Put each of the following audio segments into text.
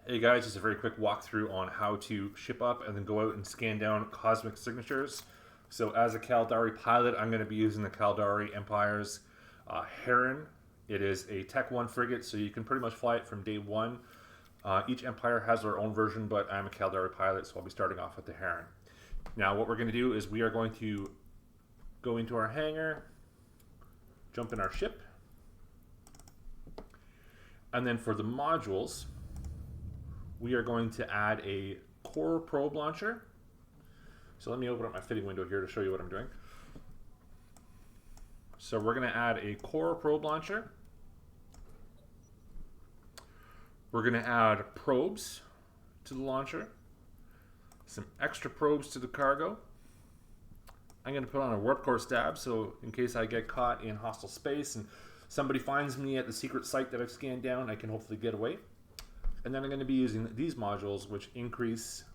Hey guys, just a very quick walkthrough on how to ship up and then go out and scan down cosmic signatures. So as a Caldari pilot, I'm going to be using the Caldari Empire's Heron. It is a Tech 1 frigate, so you can pretty much fly it from day one. Each Empire has their own version, but I'm a Caldari pilot, so I'll be starting off with the Heron. Now what we're going to do is we are going to go into our hangar, jump in our ship, and then for the modules, we are going to add a core probe launcher. So let me open up my fitting window here to show you what I'm doing. So we're going to add a core probe launcher. We're going to add probes to the launcher, some extra probes to the cargo. I'm going to put on a warp core stab, so in case I get caught in hostile space and somebody finds me at the secret site that I've scanned down, I can hopefully get away. And then I'm going to be using these modules, which increase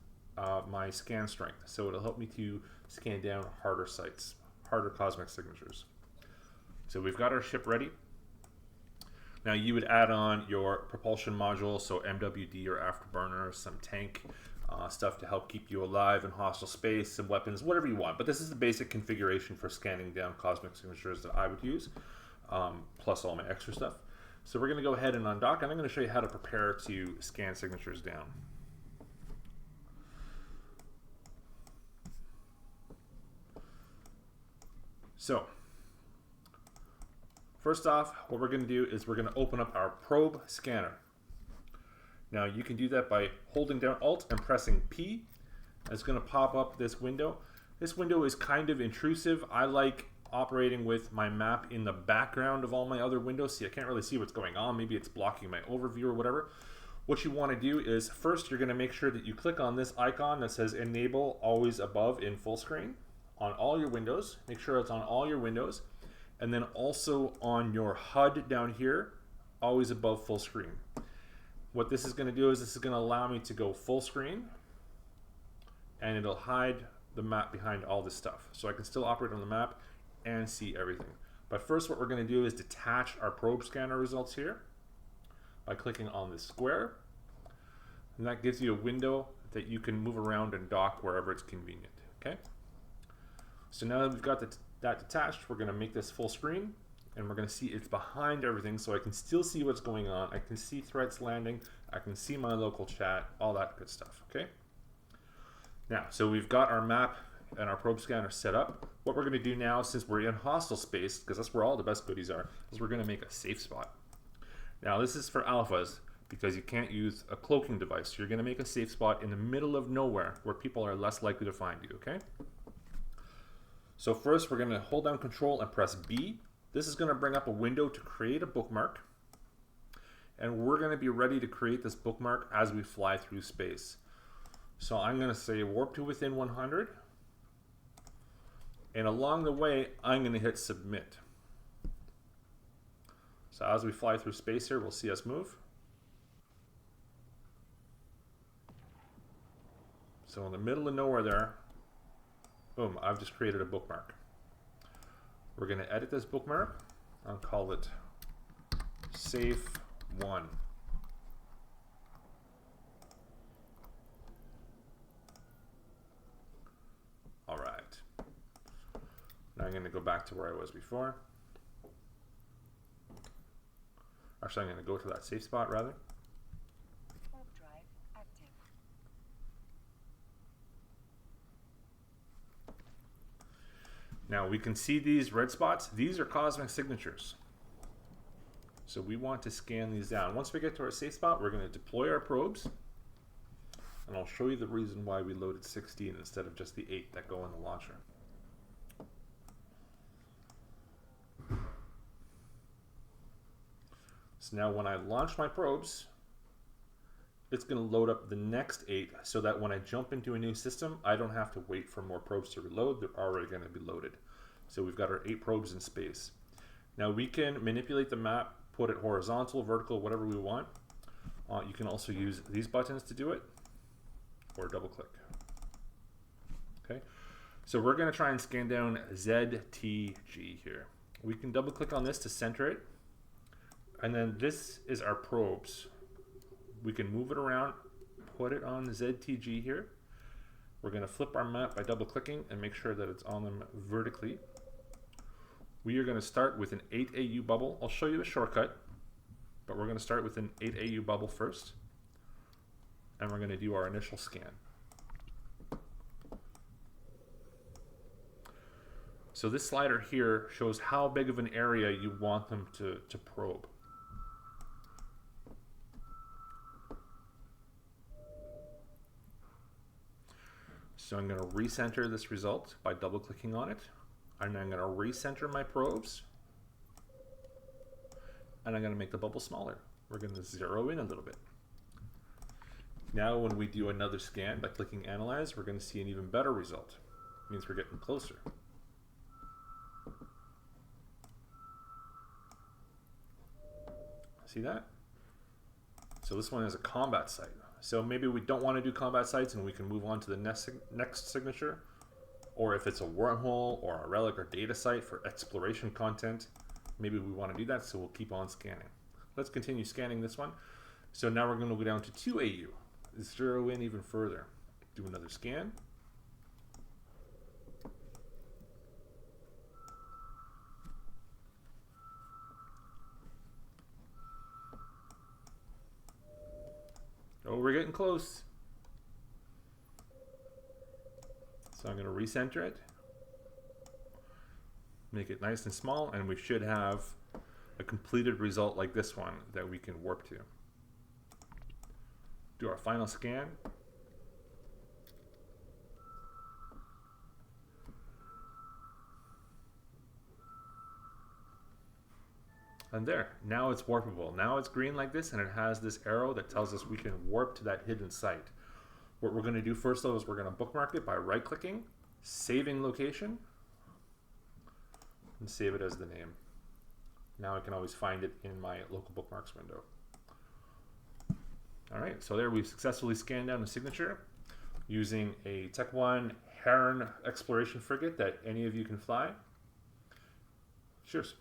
my scan strength. So it'll help me to scan down harder sites, harder cosmic signatures. So we've got our ship ready. Now you would add on your propulsion module, so MWD or afterburner, some tank stuff to help keep you alive in hostile space, some weapons, whatever you want. But this is the basic configuration for scanning down cosmic signatures that I would use, plus all my extra stuff. So we're going to go ahead and undock, and I'm going to show you how to prepare to scan signatures down. So, first off, what we're going to do is we're going to open up our probe scanner. Now you can do that by holding down Alt and pressing P. It's going to pop up this window. This window is kind of intrusive. I like operating with my map in the background of all my other windows. See, I can't really see what's going on. Maybe it's blocking my overview or whatever. What you want to do is first you're going to make sure that you click on this icon that says enable always above in full screen on all your windows. Make sure it's on all your windows, and then also on your HUD down here, always above full screen. What this is going to do is this is going to allow me to go full screen, and it'll hide the map behind all this stuff, so I can still operate on the map and see everything. But first what we're going to do is detach our probe scanner results here by clicking on this square, and that gives you a window that you can move around and dock wherever it's convenient. Okay, so now that we've got that detached, we're going to make this full screen, and we're going to see it's behind everything, so I can still see what's going on. I can see threats landing, I can see my local chat, all that good stuff. Okay, now so we've got our map and our probe scanner set up. What we're going to do now, since we're in hostile space, because that's where all the best goodies are, is we're going to make a safe spot. Now this is for alphas, because you can't use a cloaking device. So you're going to make a safe spot in the middle of nowhere where people are less likely to find you, okay? So first we're going to hold down Control and press B. This is going to bring up a window to create a bookmark, and we're going to be ready to create this bookmark as we fly through space. So I'm going to say warp to within 100. And along the way, I'm going to hit submit. So as we fly through space here, we'll see us move. So in the middle of nowhere there, boom, I've just created a bookmark. We're going to edit this bookmark. I'll call it Safe 1. All right. Now I'm going to go back to where I was before. Actually, I'm going to go to that safe spot rather. Warp drive active. Now we can see these red spots. These are cosmic signatures. So we want to scan these down. Once we get to our safe spot, we're going to deploy our probes. And I'll show you the reason why we loaded 16 instead of just the 8 that go in the launcher. So now when I launch my probes, it's going to load up the next 8 so that when I jump into a new system, I don't have to wait for more probes to reload. They're already going to be loaded. So we've got our 8 probes in space. Now we can manipulate the map, put it horizontal, vertical, whatever we want. You can also use these buttons to do it, or double click. Okay, so we're going to try and scan down ZTG here. We can double click on this to center it. And then this is our probes. We can move it around, put it on ZTG here. We're going to flip our map by double clicking and make sure that it's on them vertically. We are going to start with an 8 AU bubble. I'll show you a shortcut, but we're going to start with an 8 AU bubble first. And we're going to do our initial scan. So this slider here shows how big of an area you want them to probe. So I'm going to recenter this result by double clicking on it. And I'm going to recenter my probes. And I'm going to make the bubble smaller. We're going to zero in a little bit. Now when we do another scan by clicking Analyze, we're going to see an even better result. It means we're getting closer. See that? So this one is a combat site. So maybe we don't want to do combat sites and we can move on to the next signature. Or if it's a wormhole or a relic or data site for exploration content, maybe we want to do that, so we'll keep on scanning. Let's continue scanning this one. So now we're going to go down to 2 AU. Zero in even further. Do another scan. Oh, we're getting close. So I'm going to recenter it. Make it nice and small, and we should have a completed result like this one that we can warp to. Do our final scan. And there, now it's warpable. Now it's green like this, and it has this arrow that tells us we can warp to that hidden site. What we're going to do first, though, is we're going to bookmark it by right-clicking, saving location, and save it as the name. Now I can always find it in my local bookmarks window. All right, so there we've successfully scanned down the signature using a Tech 1 Heron exploration frigate that any of you can fly. Cheers.